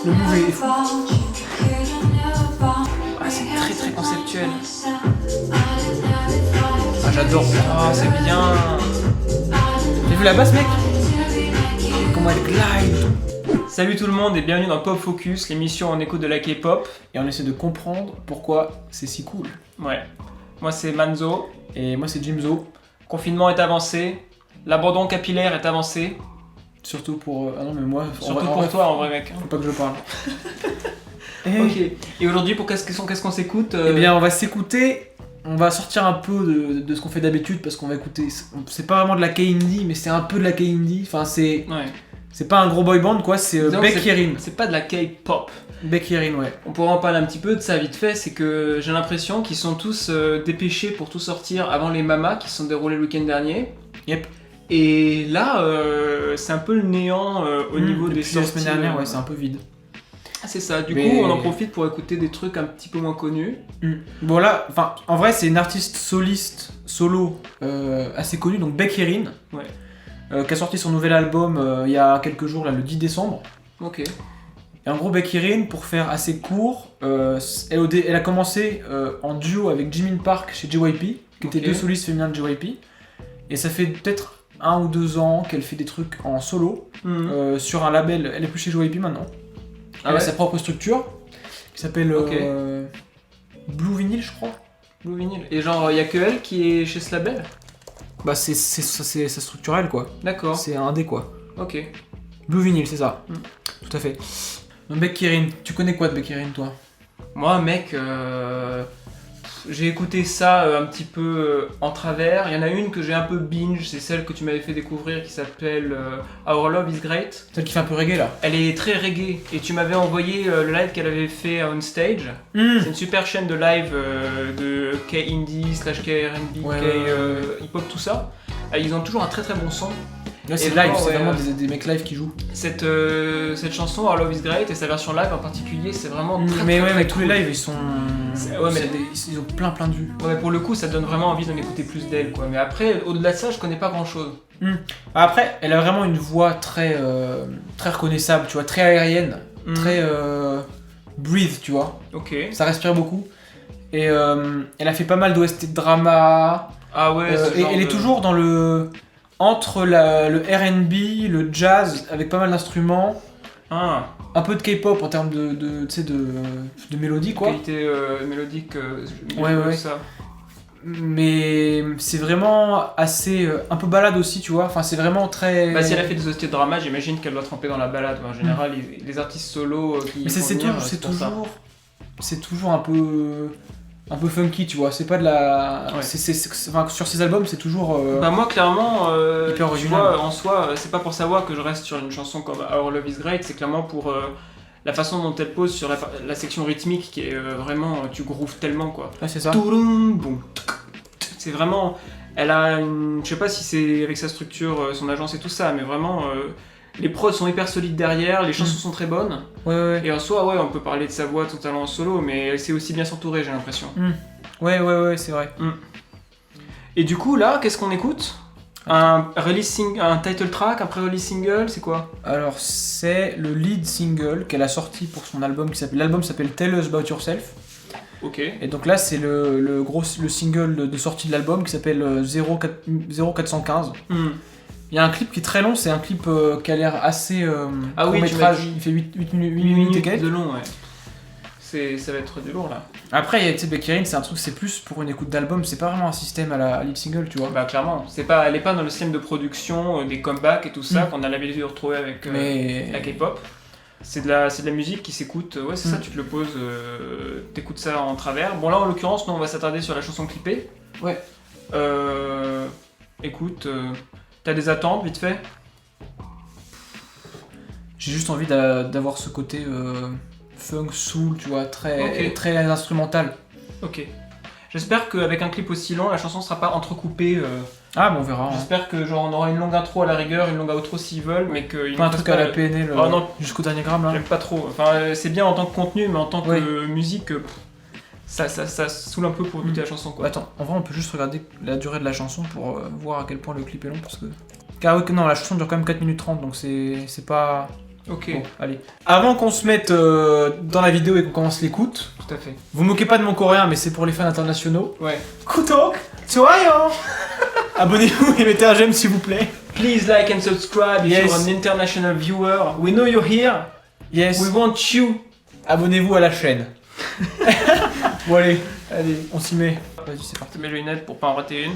Le mouvement est fou. Ah, c'est très très conceptuel. Ah, j'adore. Oh, c'est bien. T'as vu la basse, mec? Comment elle glide. Salut tout le monde et bienvenue dans Pop Focus, l'émission en écoute de la K-pop. Et on essaie de comprendre pourquoi c'est si cool. Ouais. Moi c'est Manzo. Et moi, c'est Jimzo. Confinement est avancé. L'abandon capillaire est avancé. Surtout pour... Ah non, mais moi... Surtout pour toi en vrai, mec. Faut pas que je parle. Ok. Et aujourd'hui, pour qu'est-ce qu'on s'écoute Eh bien, on va s'écouter. On va sortir un peu de ce qu'on fait d'habitude parce qu'on va écouter. C'est pas vraiment de la K-indie, mais c'est un peu de la K-indie. Enfin, c'est. Ouais. C'est pas un gros boy band quoi, c'est Disons Baek que Yerin. C'est pas de la K-pop. Baek Yerin, ouais. On pourrait en parler un petit peu de ça vite fait, c'est que j'ai l'impression qu'ils sont tous dépêchés pour tout sortir avant les mamas qui se sont déroulés le week-end dernier. Yep. Et là, c'est un peu le néant au niveau des Depuis la sorties. semaine dernière, ouais, c'est un peu vide. C'est ça, du Mais- coup on en profite pour écouter des trucs un petit peu moins connus. Bon là, enfin, en vrai, c'est une artiste soliste, solo, assez connue, donc Baek Yerin. Ouais. Qui a sorti son nouvel album il y a quelques jours, là, le 10 décembre. Ok. Et en gros, Baek Yerin, pour faire assez court, elle a commencé en duo avec Jimin Park chez JYP, qui étaient Ok. deux solistes féminins de JYP. Et ça fait peut-être 1 ou 2 ans qu'elle fait des trucs en solo, sur un label. Elle est plus chez JYP maintenant. Elle a sa propre structure, qui s'appelle Ok. Blue Vinyl, je crois. Blue Vinyl. Et genre, il y a que elle qui est chez ce label? Bah, c'est sa structure, elle, quoi. D'accord. C'est un D, quoi. Ok. Blue Vinyl, c'est ça. Mm. Tout à fait. Donc, Baek Yerin, tu connais quoi de Baek Yerin, toi? Moi, mec, j'ai écouté ça un petit peu en travers. Il y en a une que j'ai un peu binge, c'est celle que tu m'avais fait découvrir qui s'appelle Our Love is Great. Celle qui fait un peu reggae, là. Elle est très reggae et tu m'avais envoyé le live qu'elle avait fait on stage. C'est une super chaîne de live de K-indie slash K-R&B, Ouais, K-hip-hop, tout ça. Ils ont toujours un très très bon son. Là, c'est Et live, vraiment, c'est ouais, vraiment des mecs live qui jouent. Cette chanson, Our Love is Great, et sa version live en particulier, c'est vraiment très Mais très, ouais, très mais tous cool. les lives, ils sont. Ouais, mais- Ils ont plein de vues. Ouais, pour le coup, ça donne vraiment envie d'en écouter plus d'elle, quoi. Mais après, au-delà de ça, je connais pas grand-chose. Après, elle a vraiment une voix très, très reconnaissable, tu vois, très aérienne, très breathe, tu vois. Ok. Ça respire beaucoup. Et elle a fait pas mal d'OST de drama. Ah ouais, ce Et genre elle est de- toujours dans le. Entre le RB, le jazz, avec pas mal d'instruments. Ah, Un peu de K-pop en termes tu sais, de mélodie, quoi. qualité mélodique, Ouais, ouais. ça. Mais c'est vraiment assez. Un peu balade aussi, tu vois. Enfin, c'est vraiment très. Bah, si elle a fait des hosties de drama, j'imagine qu'elle doit tremper dans la balade. En général, les artistes solos qui. Mais font c'est venir, toujours, pour ça. c'est toujours un peu funky, tu vois. C'est pas de la, Ouais. enfin, sur ces albums, c'est toujours. Bah moi clairement, Hyper tu original. vois, en soi, c'est pas pour savoir que je reste sur une chanson comme Our Love is Great, c'est clairement pour la façon dont elle pose sur la section rythmique qui est vraiment, tu grooves tellement quoi. Ouais, c'est ça. Touloum, boum, c'est vraiment, elle a une, je sais pas si c'est avec sa structure, son agence et tout ça, mais vraiment, les prods sont hyper solides derrière, les chansons sont très bonnes, Ouais, ouais, et en soi, ouais, on peut parler de sa voix, de son talent en solo, mais elle sait aussi bien s'entourer, j'ai l'impression. ouais, c'est vrai. Et du coup, là, qu'est-ce qu'on écoute? Un title track, un pré-release single, c'est quoi? Alors, c'est le lead single qu'elle a sorti pour son album l'album s'appelle Tell Us About Yourself. Ok. Et donc là, c'est le single de sortie de l'album qui s'appelle 0415. Il y a un clip qui est très long, c'est un clip qui a l'air assez Ah oui, tu court-métrage. m'as dit. Il fait 8 minutes, 8 8 minutes et quelques. de long, ouais. Ça va être du lourd là. Après, tu sais, Baek Yerin, c'est un truc, c'est plus pour une écoute d'album, c'est pas vraiment un système à la lead single, tu vois. Bah clairement, elle est pas dans le système de production, des comebacks et tout ça qu'on a l'habitude de retrouver avec Mais. la K-pop. C'est de la musique qui s'écoute, ouais c'est ça, tu te le poses, t'écoutes ça en travers. Bon là en l'occurrence, nous on va s'attarder sur la chanson clippée. Ouais. Écoute, t'as des attentes vite fait? J'ai juste envie d'avoir ce côté funk, soul, tu vois, très, Ok. très instrumental. Ok. J'espère qu'avec un clip aussi long, la chanson sera pas entrecoupée. Ah, bon, on verra. Hein. J'espère que genre on aura une longue intro à la rigueur, une longue outro s'ils veulent, mais qu'ils Pas un nous truc fassent à pas la PNL Oh non. jusqu'au dernier gramme là. J'aime pas trop. Enfin, c'est bien en tant que contenu, mais en tant que Ouais. musique, ça saoule un peu pour écouter la chanson quoi. Attends, en vrai, on peut juste regarder la durée de la chanson pour voir à quel point le clip est long parce que. Car oui, non, la chanson dure quand même 4 minutes 30 donc c'est pas. Ok, Bon, allez. Avant qu'on se mette dans la vidéo et qu'on commence l'écoute, tout à fait. vous moquez pas de mon coréen, mais c'est pour les fans internationaux. Ouais. Kutok, 좋아요. Abonnez-vous et mettez un j'aime s'il vous plaît. Please like and subscribe if Yes. you're an international viewer. We know you're here. Yes. We want you. Abonnez-vous à la chaîne. Bon allez, Allez, on s'y met. Vas-y, c'est parti. mes lunettes pour pas en rater une.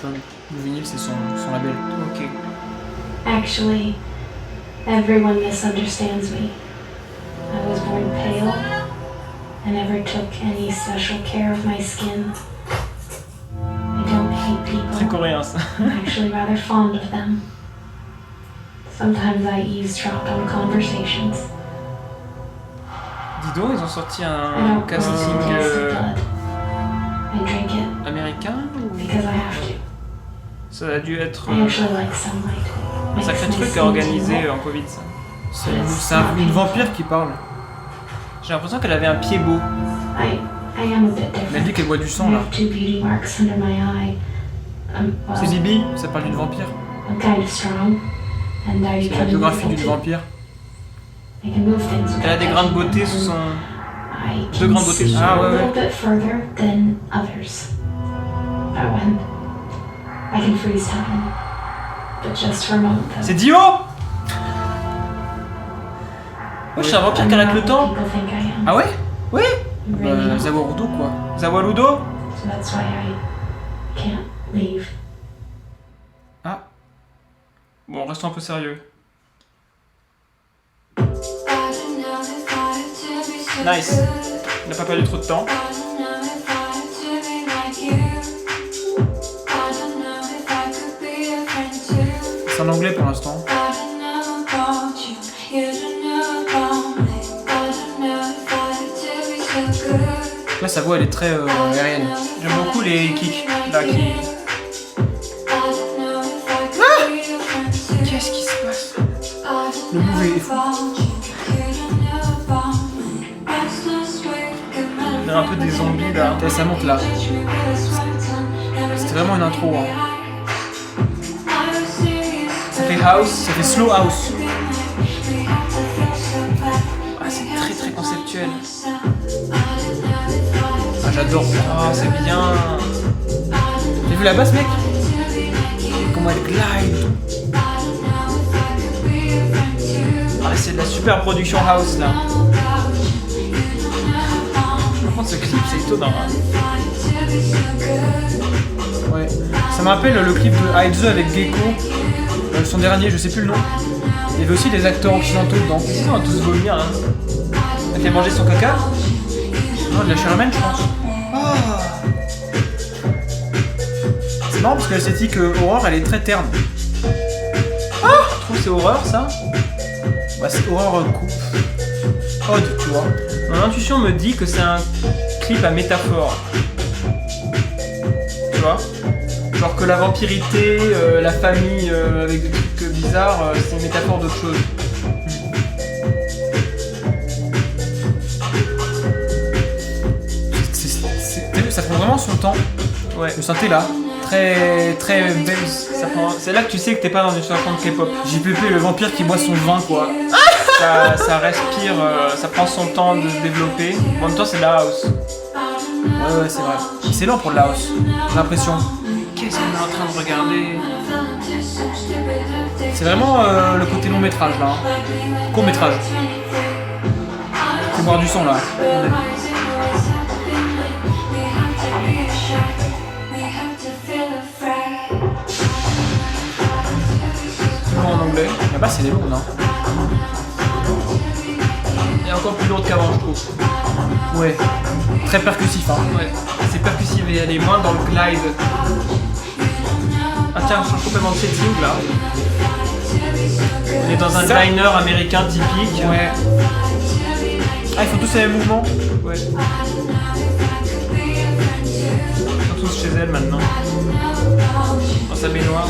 Le vinyle, c'est son label. Ok. Actually, everyone misunderstands me. I was born pale. I never took any special care of my skin. I don't hate Très people. coréen ça. I'm actually rather fond of them. Sometimes I eavesdrop on conversations. Dis donc, ils ont sorti I un don't casting taste the blood. I drink it américain ou... because I have to. Ça a dû être I actually like sunlight. un Makes sacré my truc skin à organiser tingle. en Covid ça. C'est une vampire qui parle. J'ai l'impression qu'elle avait un pied beau. I am a bit Elle different. dit qu'elle boit du sang I là. have 2 beauty marks under my eye. Well, C'est Bibi, ça parle d'une vampire. I'm kind of strong, and I C'est la become biographie invisible d'une too. vampire. I can move things Elle a des grains de beauté sous son... I Deux can grains de beauté see sous- Ah, ouais, a little ouais. bit further than others. Oh, and I can freeze time, but just for a moment. though. C'est Dio. Wesh, c'est un vampire I'm qui arrête not le what temps. people think I am. Ah ouais Oui. I'm really not. Zawarudo quoi. Zawaludo. So that's why I can't leave. Ah, Bon, restons un peu sérieux. Nice. On n'a pas perdu trop de temps. c'est en anglais pour l'instant. Là, sa voix elle est très aérienne. J'aime beaucoup les kicks là qui... Qu'est-ce qui se passe? Le move est fou. On a un peu des zombies là. Et ça monte là. C'était vraiment une intro. Hein. Ça fait house. Ça fait slow house. Ah, c'est très très conceptuel. Ah, j'adore. Ah, c'est bien. T'as vu la basse, mec? Comment elle glide. Ah, c'est de la super production house là. Par contre, ce clip, c'est étonnant. Hein. Ouais. Ça me rappelle le clip de Aizu avec Gecko. Son dernier, je sais plus le nom. Il y avait aussi des acteurs occidentaux dedans. Ils ont tous vomir là. Elle fait manger son caca. Non, de la chair humaine, je pense. C'est marrant parce que l'esthétique horreur, elle est très terne. Je trouve que c'est horreur ça. Bah, c'est horreur odd, tu vois. Mon intuition me dit que c'est un clip à métaphore. Tu vois? Genre que la vampirité, la famille avec des trucs bizarres, c'est une métaphore d'autre chose. T'as vu, ça prend vraiment son temps. Ouais. Le synthé là, très belle. C'est là que tu sais que t'es pas dans une chanson de K-pop. JPP, le vampire qui boit son vin, quoi. Ça respire, ça prend son temps de se développer. En même temps, c'est de la house. Ouais, c'est vrai. C'est lent pour le Laos, j'ai l'impression. Qu'est-ce qu'on est en train de regarder? C'est vraiment le côté long métrage là. Court métrage. C'est boire du sang là. C'est bon en anglais. La basse elle est lourde, hein. Et encore plus lourde qu'avant, je trouve. Ouais. Très percussif, hein. Ouais. C'est percussif et elle est moins dans le glide. Ah tiens, on change complètement de setting là. On est dans un Ça. diner américain typique. Ouais. Ah, ils font tous les mêmes mouvements. Ouais. Ils sont tous chez elle maintenant. Dans sa baignoire.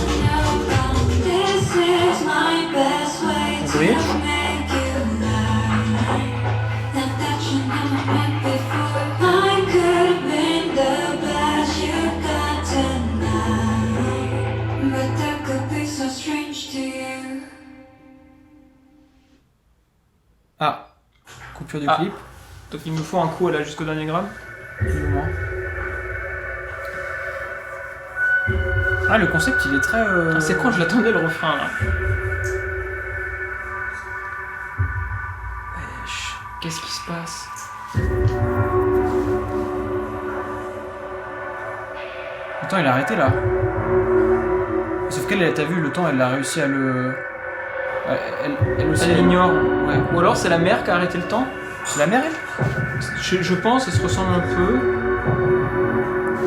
Oui. so strange to you? Ah, coupure du Ah. clip. Donc il nous faut un coup là jusqu'au dernier gramme. Plus ou moins. Ah, le concept il est très. Ah, c'est quand je l'attendais le refrain là. Wesh, qu'est-ce qui se passe? Attends, il a arrêté là. Sauf qu'elle, t'as vu, le temps, elle a réussi à le. Elle aussi. Elle l'ignore. Ouais. Ou alors c'est la mère qui a arrêté le temps. C'est la mère, elle? Je pense, elle se ressemble un peu.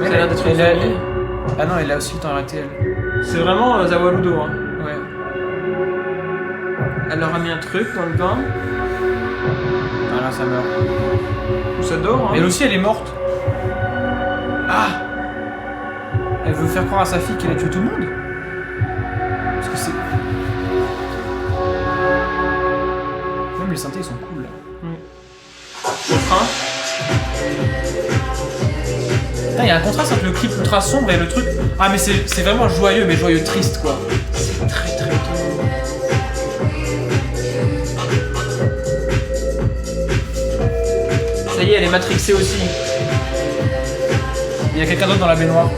Mais Ça a l'air d'être une elle a- famille. Ah non, elle a aussi le temps arrêté, elle. C'est vraiment Zawaludo. Hein. Ouais. Elle leur a mis un truc dans le bain. Ah là, ça meurt. Ou ça dort. Hein. Mais elle aussi, elle est morte. Ah! Elle veut faire croire à sa fille qu'elle a tué tout le monde? Parce que c'est. Même les synthés, ils sont cool là. Refrain. Putain, il y a un contraste entre le clip ultra sombre et le truc. Ah, mais c'est vraiment joyeux, mais joyeux triste quoi. C'est très très tôt. Ça y est, elle est matrixée aussi. Il y a quelqu'un d'autre dans la baignoire.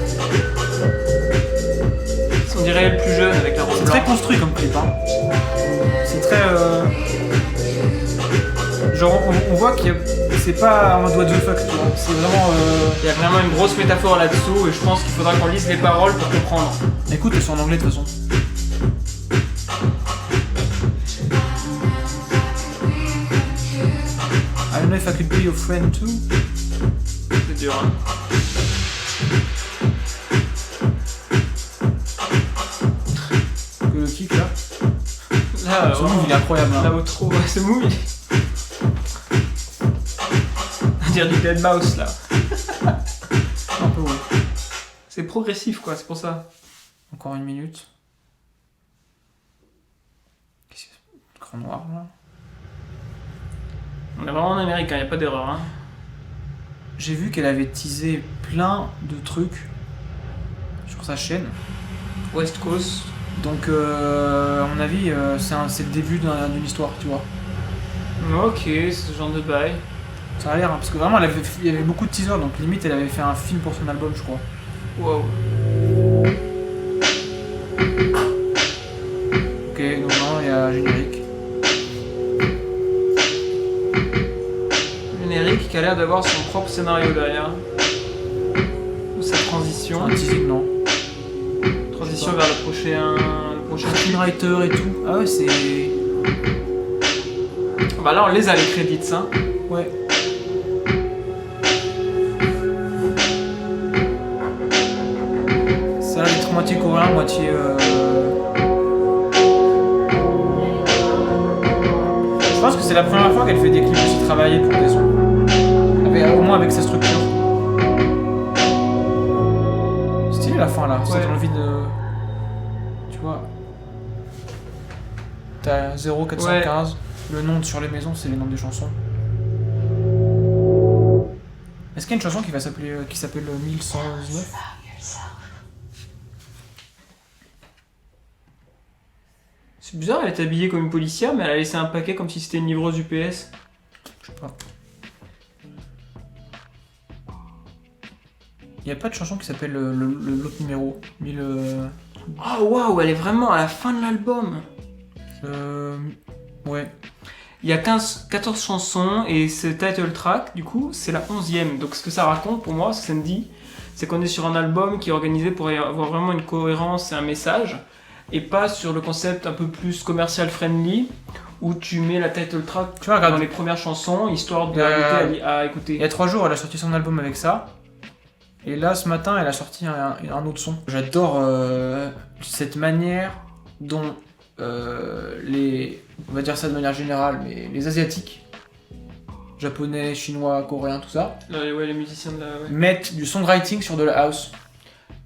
On dirait elle plus jeune avec la robe C'est très blanche. construit comme clip, hein. C'est très. Genre, on voit qu'il y a. C'est pas un what the fuck, tu vois. C'est vraiment. Il y a vraiment une grosse métaphore là-dessous et je pense qu'il faudra qu'on lise les paroles pour comprendre. Écoute, elles sont en anglais de toute façon. I don't know if I could be your friend too. C'est dur, hein. Que le kick là. Là, Ce move il est incroyable. là Hein. au trop, ouais, ce move, il est... On dirait du Dead Mouse là. Un peu ouais. C'est progressif quoi, c'est pour ça. Encore une minute. Qu'est-ce que c'est? Écran noir là. On est vraiment en Amérique, il n'y a pas d'erreur. Hein. J'ai vu qu'elle avait teasé plein de trucs sur sa chaîne. West Coast. Donc, à mon avis, c'est le début d'une histoire, tu vois. Ok, ce genre de bail. Ça a l'air, hein, parce que vraiment, il y avait beaucoup de teasers, donc limite, elle avait fait un film pour son album, je crois. Wow. Ok, donc non, il y a générique. Générique qui a l'air d'avoir son propre scénario derrière. Ou sa transition. Un teasing, non. Transition vers le prochain. Screenwriter et tout. Ah ouais, c'est. Bah là on les a les crédits, hein. Ouais. Ça a l'air d'être moitié coréen, moitié. Je pense que c'est la première fois qu'elle fait des clips aussi travaillés pour des sons. Au moins avec sa structure. Stylé la fin là, ça Ouais. donne envie de. Tu vois. T'as 0415, le nom sur les maisons c'est les noms des chansons. Est-ce qu'il y a une chanson qui s'appelle 1119? C'est bizarre, elle est habillée comme une policière, mais elle a laissé un paquet comme si c'était une livreuse UPS. Je sais pas. Il y a pas de chanson qui s'appelle l'autre numéro 1000. Oh waouh, elle est vraiment à la fin de l'album. Ouais. Il y a 14 chansons et ce title track, du coup, c'est la 11e. Donc ce que ça raconte pour moi, ce que ça me dit, c'est qu'on est sur un album qui est organisé pour avoir vraiment une cohérence et un message, et pas sur le concept un peu plus commercial friendly, où tu mets la title track Tu vois, regarde, dans les premières chansons, histoire de Il à écouter. il y a 3 jours, elle a sorti son album avec ça. Et là, ce matin, elle a sorti un autre son. J'adore cette manière dont on va dire ça de manière générale, mais les Asiatiques, japonais, chinois, coréens, tout ça, Ouais, les musiciens de la... ouais. mettent du songwriting sur de la house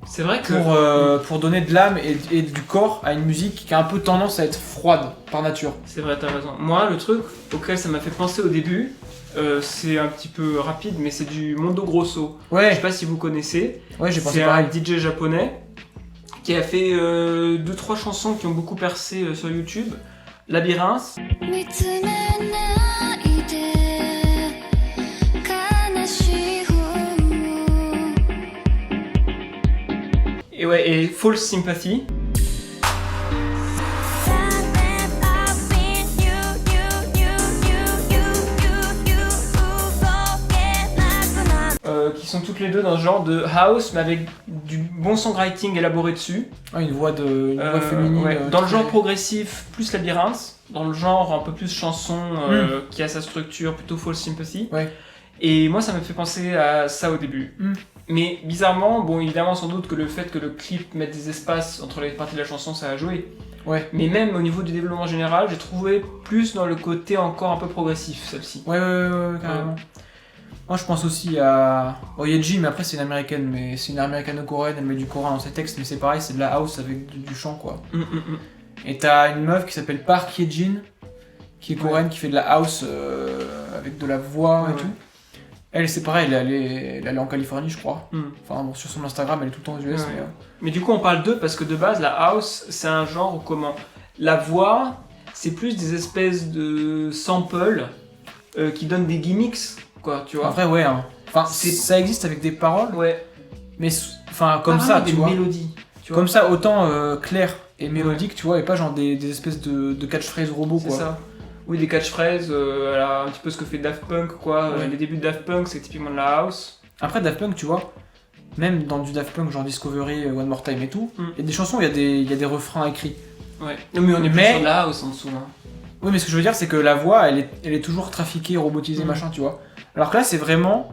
C'est vrai que... pour donner de l'âme et du corps à une musique qui a un peu tendance à être froide par nature. C'est vrai, t'as raison. Moi, le truc auquel ça m'a fait penser au début, c'est un petit peu rapide, mais c'est du Mondo Grosso. Je sais Ouais, pas si vous connaissez. ouais, j'ai pensé C'est un pareil. DJ japonais qui a fait 2-3 chansons qui ont beaucoup percé sur YouTube. Labyrinthe. 見つめないで悲しい方 Et ouais, et False Sympathy. Qui sont toutes les deux dans ce genre de house, mais avec du bon songwriting élaboré dessus. Ah, une voix féminine. Ouais. Dans le très- genre progressif, plus Labyrinthe. Dans le genre un peu plus chanson, qui a sa structure, plutôt False Sympathy. Ouais. Et moi, ça me fait penser à ça au début. Mais bizarrement, bon, évidemment, sans doute que le fait que le clip mette des espaces entre les parties de la chanson, ça a joué. Ouais. Mais même au niveau du développement général, j'ai trouvé plus dans le côté encore un peu progressif, celle-ci. Ouais, carrément. Moi, je pense aussi à Yeji, mais après, c'est une américaine, mais c'est une américano-coréenne, elle met du coréen dans ses textes, mais c'est pareil, c'est de la house avec du chant, quoi. Et t'as une meuf qui s'appelle Park Hye-jin, qui est coréenne, qui fait de la house avec de la voix et Ouais. tout. Elle, c'est pareil, elle est en Californie, je crois. Mm. Enfin, bon, sur son Instagram, elle est tout le temps aux US. Ouais. Mais, Mais du coup, on parle d'eux parce que de base, la house, c'est un genre où comment la voix, c'est plus des espèces de samples qui donnent des gimmicks, quoi, tu en vois. vrai, ouais. Hein. Enfin, C'est- ça existe avec des paroles, Ouais. mais enfin, comme ça, des tu vois. mélodies, tu vois. Comme ça, autant clair et mélodique, tu vois, et pas genre des espèces de catchphrases robots, C'est quoi. ça. Oui, des catchphrases, un petit peu ce que fait Daft Punk, quoi. Ouais. Les débuts de Daft Punk, c'est typiquement de la house. Après, Daft Punk, tu vois, même dans du Daft Punk, genre Discovery, One More Time et tout, Mm. il y a des chansons où il y a des refrains écrits. Ouais. Non, mais on est plus Mais- sur de la house en dessous. Hein. Oui, mais ce que je veux dire, c'est que la voix, elle est toujours trafiquée, robotisée, Mm. machin, tu vois. Alors que là, c'est vraiment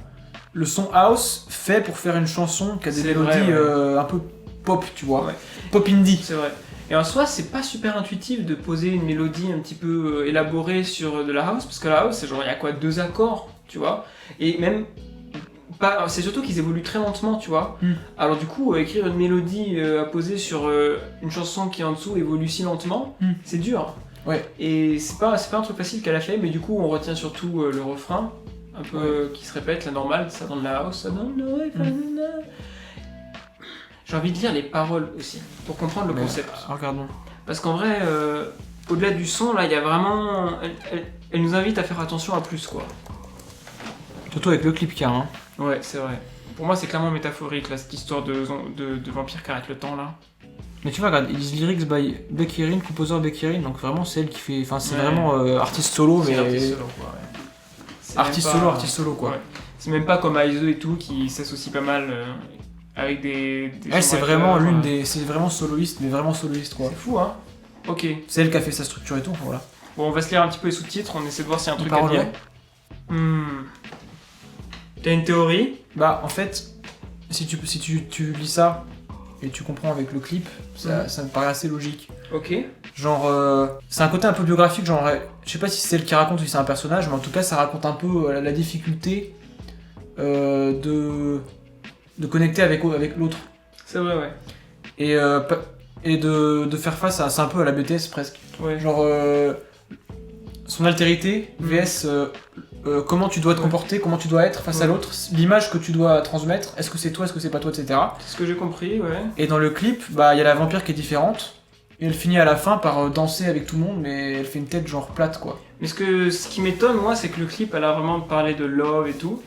le son house fait pour faire une chanson qui a des C'est mélodies vrai, ouais. un peu pop, tu vois. Ouais. Pop indie. C'est vrai. Et en soi, c'est pas super intuitif de poser une mélodie un petit peu élaborée sur de la house, parce que la house, c'est genre, il y a quoi, 2 accords, tu vois. Et même, pas, c'est surtout qu'ils évoluent très lentement, tu vois. Mm. Alors du coup, écrire une mélodie à poser sur une chanson qui en dessous évolue si lentement, Mm. c'est dur. Ouais. Et c'est pas un truc facile qu'elle a fait, mais du coup, on retient surtout le refrain, un peu qui se répète, la normale, ça dans de la house, ça don't know if I know. J'ai envie de lire les paroles aussi, pour comprendre le Mais, concept. regardons. Parce qu'en vrai, au-delà du son, là, il y a vraiment... Elle nous invite à faire attention à plus, quoi. Surtout avec le clip car, hein. Ouais, c'est vrai. Pour moi, c'est clairement métaphorique, là, cette histoire de vampire qui arrête le temps, là. Mais tu vois, regarde, ils disent lyrics by Becky Erin, composer Becky Erin, donc vraiment c'est elle qui fait. Enfin, c'est Ouais. vraiment artiste solo, C'est mais. artiste solo, quoi, ouais. C'est Artiste même solo, pas- artiste solo, quoi. Ouais. C'est même pas comme Aizu et tout, qui s'associe pas mal avec des Elle, c'est songwriters, vraiment l'une ouais. des. C'est vraiment soloiste, mais vraiment soloiste, quoi. C'est fou, hein. Ok. C'est elle qui a fait sa structure et tout, voilà. Bon, on va se lire un petit peu les sous-titres, on essaie de voir s'il y a un Les truc à paroles, dire. ouais. T'as une théorie? Bah, en fait, si tu lis ça et tu comprends avec le clip, ça me paraît assez logique. Ok. Genre, c'est un côté un peu biographique, genre, je sais pas si c'est elle qui raconte ou si c'est un personnage, mais en tout cas, ça raconte un peu la difficulté de connecter avec l'autre. C'est vrai, ouais. Et de faire face à, c'est un peu à la BTS presque. Ouais. Genre, son altérité, vs comment tu dois te comporter, comment tu dois être face à Ouais. l'autre, l'image que tu dois transmettre, est-ce que c'est toi, est-ce que c'est pas toi, etc. C'est ce que j'ai compris, ouais. Et dans le clip, bah, il y a la vampire qui est différente. Et elle finit à la fin par danser avec tout le monde, mais elle fait une tête genre plate, quoi. Mais ce qui m'étonne, moi, c'est que le clip, elle a vraiment parlé de love et tout.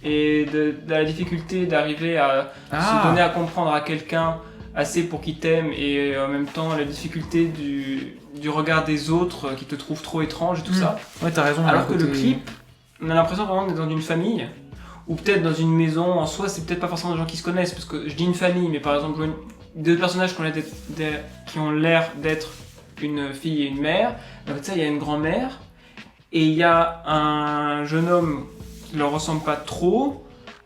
Et de la difficulté d'arriver à se donner à comprendre à quelqu'un assez pour qu'il t'aime. Et en même temps, la difficulté du regard des autres qui te trouvent trop étrange et tout ça. Ouais, t'as raison. Alors que côté- le clip, on a l'impression vraiment d'être dans une famille. Ou peut-être dans une maison, en soi, c'est peut-être pas forcément des gens qui se connaissent. Parce que je dis une famille, mais par exemple, deux personnages qui ont l'air d'être une fille et une mère. En fait, ça, il y a une grand-mère. Et il y a un jeune homme qui leur ressemble pas trop.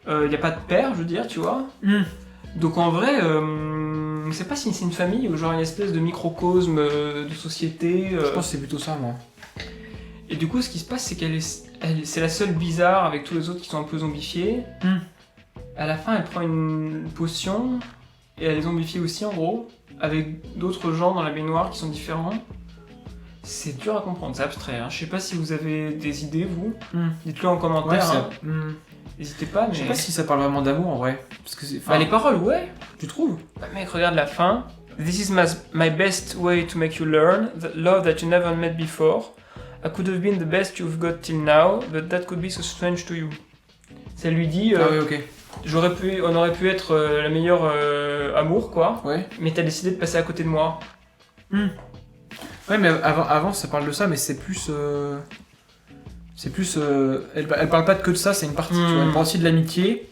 Il n'y a pas de père, je veux dire, tu vois. Donc en vrai, je sais pas si c'est une famille ou genre une espèce de microcosme de société. Je pense que c'est plutôt ça, moi. Et du coup, ce qui se passe, c'est c'est la seule bizarre avec tous les autres qui sont un peu zombifiés. À la fin, elle prend une potion et elle est zombifiée aussi, en gros, avec d'autres gens dans la baignoire qui sont différents. C'est dur à comprendre, c'est abstrait. Hein. Je sais pas si vous avez des idées, vous. Dites-le en Ouais, commentaire. hein. c'est. N'hésitez pas, mais. Je sais pas si ça parle vraiment d'amour en vrai. Parce que c'est. Bah, les paroles, ouais. Tu trouves? Bah, mec, regarde la fin. This is my best way to make you learn that love that you never met before. I could have been the best you've got till now, but that could be so strange to you. Ça lui dit, Ah oui, ok. on aurait pu être la meilleure amour, quoi. Ouais. Mais t'as décidé de passer à côté de moi. Ouais, mais avant, ça parle de ça, mais c'est plus. Elle parle pas que de ça, c'est une partie, tu vois. Elle parle aussi de l'amitié.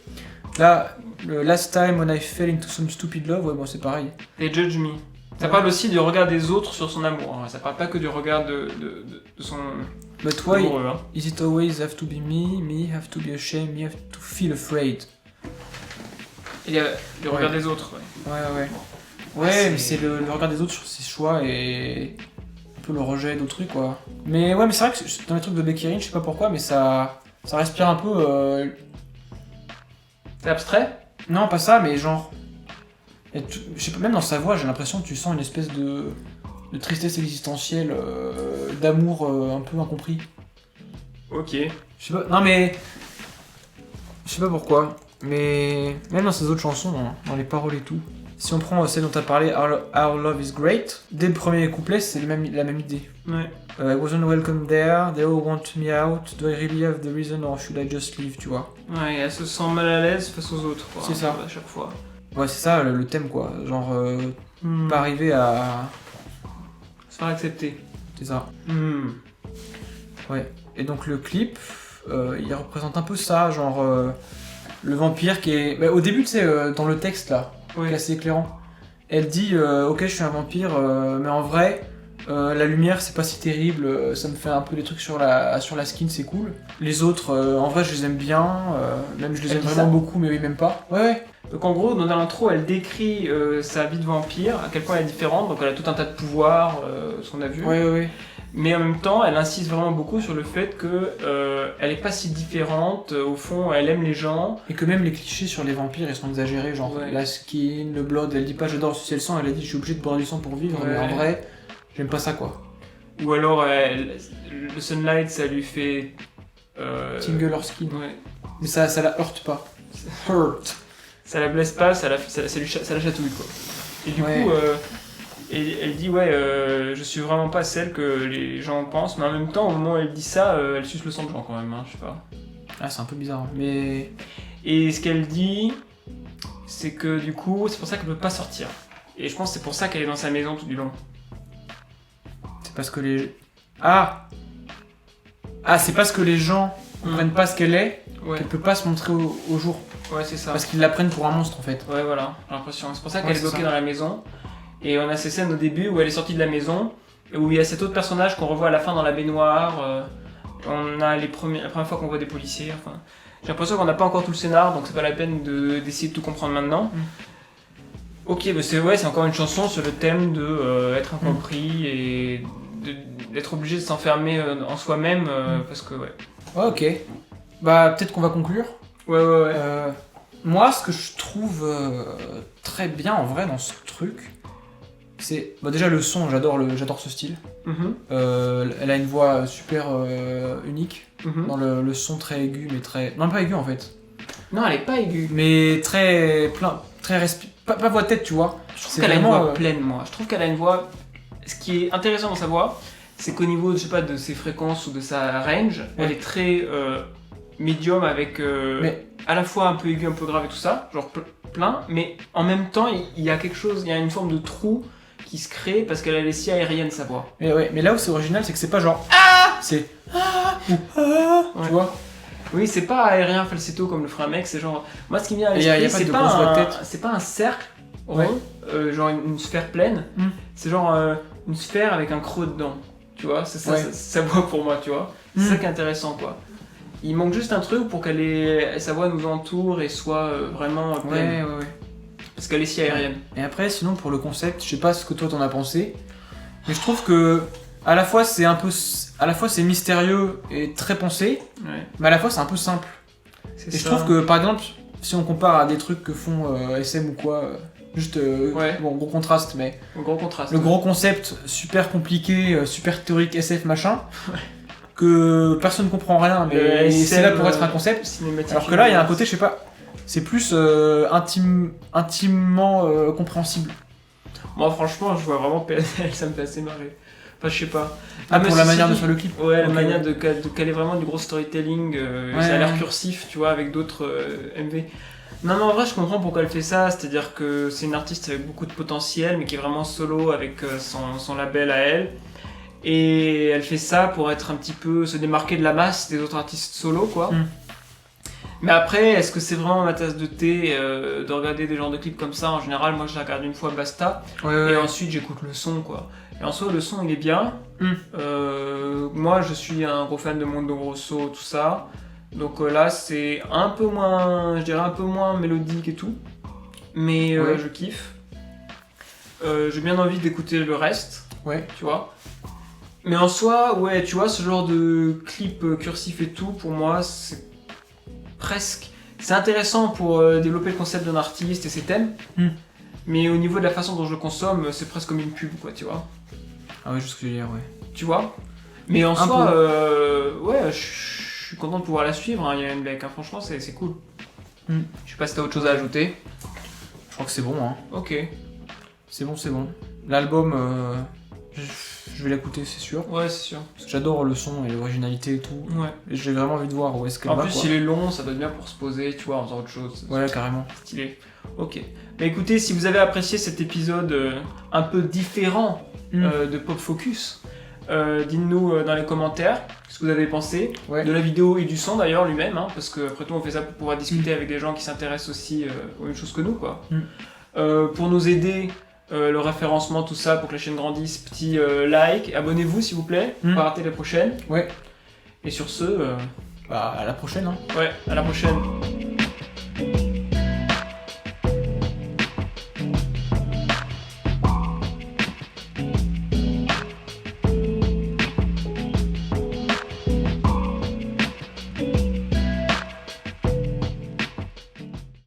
Là, le last time when I fell into some stupid love, ouais, bon, c'est pareil. Et Judge Me. Ça parle aussi du regard des autres sur son amour. Ça parle pas que du regard de son But why amoureux. Hein. is it always have to be me have to be ashamed, me have to feel afraid? Il y a le regard Ouais. des autres, ouais. Ouais, c'est- mais c'est le regard des autres sur ses choix et un peu le rejet d'autrui, quoi. Mais ouais, mais c'est vrai que dans les trucs de Becky Lynch, je sais pas pourquoi, mais ça respire un peu. C'est abstrait. Non, pas ça, mais genre. Je sais pas, même dans sa voix, j'ai l'impression que tu sens une espèce de tristesse existentielle, d'amour un peu incompris. Ok. Je sais pas, non mais. Je sais pas pourquoi, mais même dans ses autres chansons, hein, dans les paroles et tout. Si on prend celle dont t'as parlé, Our Love is Great, dès le premier couplet, c'est la même idée. Ouais. I wasn't welcome there, they all want me out, do I really have the reason or should I just leave, tu vois. Ouais, elle se sent mal à l'aise face aux autres, quoi. C'est ça. À chaque fois. Ouais, c'est ça le thème, quoi. Genre, Hmm. pas arriver à. Se faire accepter. C'est ça. Hmm. Ouais. Et donc le clip, il représente un peu ça, genre le vampire qui est. Bah, au début, tu sais, dans le texte là, qui est Ouais. assez éclairant, elle dit ok, je suis un vampire, mais en vrai, la lumière c'est pas si terrible, ça me fait un peu des trucs sur la skin, c'est cool. Les autres, en vrai, je les aime bien, même je les Elle aime dit vraiment ça beaucoup, mais oui, même pas. Ouais. Donc en gros, dans l'intro, elle décrit sa vie de vampire, à quel point elle est différente, donc elle a tout un tas de pouvoirs, ce qu'on a vu. Ouais. Mais en même temps, elle insiste vraiment beaucoup sur le fait que elle est pas si différente, au fond, elle aime les gens. Et que même les clichés sur les vampires, ils sont exagérés, genre Ouais. la skin, le blood, elle dit pas j'adore sucer le sang, elle a dit je suis obligé de boire du sang pour vivre, mais en Ouais. vrai, j'aime pas ça, quoi. Ou alors, le sunlight, ça lui fait... Tingle her skin. Ouais. Mais ça la heurte pas. Hurt. Ça la blesse pas, ça la chatouille, quoi. Et du Ouais. coup, elle dit, ouais, je suis vraiment pas celle que les gens pensent, mais en même temps, au moment où elle dit ça, elle suce le sang de gens, quand même, hein, je sais pas. Ah, c'est un peu bizarre, mais. Et ce qu'elle dit, c'est que du coup, c'est pour ça qu'elle peut pas sortir. Et je pense que c'est pour ça qu'elle est dans sa maison tout du long. C'est parce que les. Ah c'est parce que les gens comprennent pas ce qu'elle est, Ouais, qu'elle peut pas se montrer au jour. ouais, c'est ça. Parce qu'ils la prennent pour un monstre, en fait. Ouais, voilà, j'ai l'impression. C'est pour ça Ouais, qu'elle est c'est bloquée ça. dans la maison. Et on a ces scènes au début où elle est sortie de la maison, et où il y a cet autre personnage qu'on revoit à la fin dans la baignoire. On a la première fois qu'on voit des policiers. Enfin, j'ai l'impression qu'on n'a pas encore tout le scénar, donc c'est pas la peine d'essayer de tout comprendre maintenant. Ok, bah c'est encore une chanson sur le thème de être incompris et d'être obligé de s'enfermer en soi-même parce que ouais. Ouais, ok. Bah, peut-être qu'on va conclure. Ouais. Moi, ce que je trouve très bien en vrai dans ce truc, c'est. Bah, déjà le son, j'adore ce style. Mhm, Elle a une voix super unique, mhm. dans le son très aigu, mais très. Non, pas aigu en fait. Non, elle est pas aiguë. Mais très plein, très pas voix de tête, tu vois. Je trouve C'est qu'elle a une vraiment, voix pleine, moi. Je trouve qu'elle a une voix. Ce qui est intéressant dans sa voix, c'est qu'au niveau, je sais pas, de ses fréquences ou de sa range, elle est très médium avec Mais- à la fois un peu aigu, un peu grave et tout ça, genre plein, mais en même temps, il y a quelque chose, il y a une forme de trou qui se crée parce qu'elle est si aérienne sa voix. mais là où c'est original, c'est que c'est pas genre c'est ou Ouais. tu vois. Oui, c'est pas aérien falsetto comme le ferait un mec, c'est genre. Moi, ce qui me vient à Et y a l'esprit, pas c'est de pas, grosse voix de un... tête. c'est pas un cercle rond, Ouais. genre une sphère pleine, Mm. c'est genre une sphère avec un creux dedans. Tu vois, c'est ça, Ouais. sa voix pour moi, tu vois. C'est Mm. ça qui est intéressant, quoi. Il manque juste un truc pour sa voix nous entoure et soit vraiment pleine. Ouais. Parce qu'elle est si aérienne. Et après, sinon pour le concept, je sais pas ce que toi t'en as pensé, mais je trouve que à la fois c'est mystérieux et très pensé, Ouais. mais à la fois c'est un peu simple. C'est Et je ça. trouve que par exemple, si on compare à des trucs que font SM ou quoi, juste Ouais. bon, gros contraste, mais Un gros contraste. le gros concept super compliqué, super théorique SF machin, que personne comprend rien, mais Le c'est là pour SM, être un concept. cinématique. Alors que là, il y a un côté, je sais pas, c'est plus intimement compréhensible. Moi, franchement, je vois vraiment PNL, ça me fait assez marrer. Enfin, je sais pas. Ah, mais pour la ceci manière de dit- faire le clip. Ouais, la Ok, manière ouais. de caler vraiment du gros storytelling, Ouais, ça a l'air ouais. cursif, tu vois, avec d'autres MV. Non, mais en vrai, je comprends pourquoi elle fait ça, c'est-à-dire que c'est une artiste avec beaucoup de potentiel, mais qui est vraiment solo avec son label à elle. Et elle fait ça pour être un petit peu, se démarquer de la masse des autres artistes solo, quoi. Mm. Mais après, est-ce que c'est vraiment ma tasse de thé de regarder des genres de clips comme ça? En général, moi je la regarde une fois, basta. Ouais, Et ouais. ensuite, j'écoute le son, quoi. Et en soi, le son, il est bien. Mm. Moi, je suis un gros fan de Mondo Grosso, tout ça. Donc là, c'est un peu moins, je dirais un peu moins mélodique et tout. Mais Ouais. je kiffe. J'ai bien envie d'écouter le reste, Ouais. tu vois. Mais en soi, ouais, tu vois, ce genre de clip cursif et tout, pour moi, c'est presque... C'est intéressant pour développer le concept d'un artiste et ses thèmes. Mm. Mais au niveau de la façon dont je le consomme, c'est presque comme une pub, quoi, tu vois. Ah ouais, juste ce que je veux dire, ouais. Tu vois. Mais en Un soi, peu. ouais, je suis content de pouvoir la suivre, hein, Yann Beck, hein, franchement, c'est cool. Mm. Je sais pas si t'as autre chose à ajouter. Je crois que c'est bon, hein. Ok. C'est bon, c'est bon. L'album, je vais l'écouter, c'est sûr. Ouais, c'est sûr. Parce que j'adore le son et l'originalité et tout. Ouais. Et j'ai vraiment envie de voir où est-ce qu'elle En va, plus, quoi. il est long, ça doit être bien pour se poser, tu vois, en faisant autre chose. Ouais, carrément. Stylé. Ok. Bah écoutez, si vous avez apprécié cet épisode un peu différent de Pop Focus, dites-nous dans les commentaires ce que vous avez pensé Ouais. de la vidéo et du son d'ailleurs lui-même, hein, parce que après tout on fait ça pour pouvoir discuter avec des gens qui s'intéressent aussi aux mêmes choses que nous, quoi. Pour nous aider, le référencement, tout ça, pour que la chaîne grandisse, petit like, abonnez-vous s'il vous plaît, pour pas rater les prochaines. Ouais. Et sur ce, Bah, à la prochaine, hein. ouais, à la prochaine.